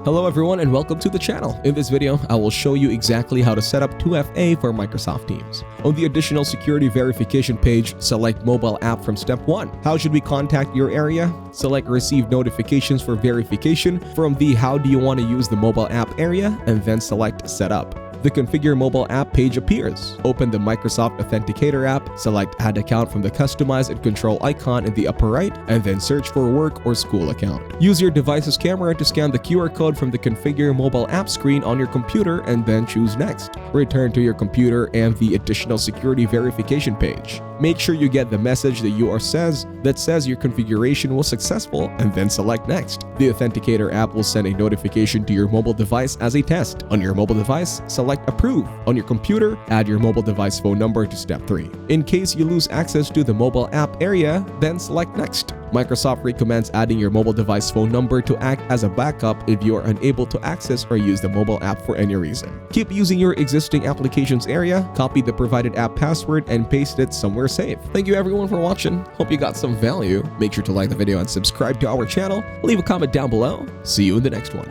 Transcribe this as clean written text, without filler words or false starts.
Hello everyone and welcome to the channel. In this video, I will show you exactly how to set up 2FA for Microsoft Teams. On the additional security verification page, select mobile app from step 1. How should we contact your area? Select receive notifications for verification from the how do you want to use the mobile app area and then select setup. The Configure Mobile App page appears. Open the Microsoft Authenticator app, select Add Account from the Customize and Control icon in the upper right, and then search for Work or School account. Use your device's camera to scan the QR code from the Configure Mobile App screen on your computer and then choose Next. Return to your computer and the additional security verification page. Make sure you get the message that says your configuration was successful and then select Next. The Authenticator app will send a notification to your mobile device as a test. On your mobile device, select Approve. On your computer, add your mobile device phone number to step 3. In case you lose access to the mobile app area, then select Next. Microsoft recommends adding your mobile device phone number to act as a backup if you are unable to access or use the mobile app for any reason. Keep using your existing applications area, copy the provided app password, and paste it somewhere safe. Thank you everyone for watching. Hope you got some value. Make sure to like the video and subscribe to our channel. Leave a comment down below. See you in the next one.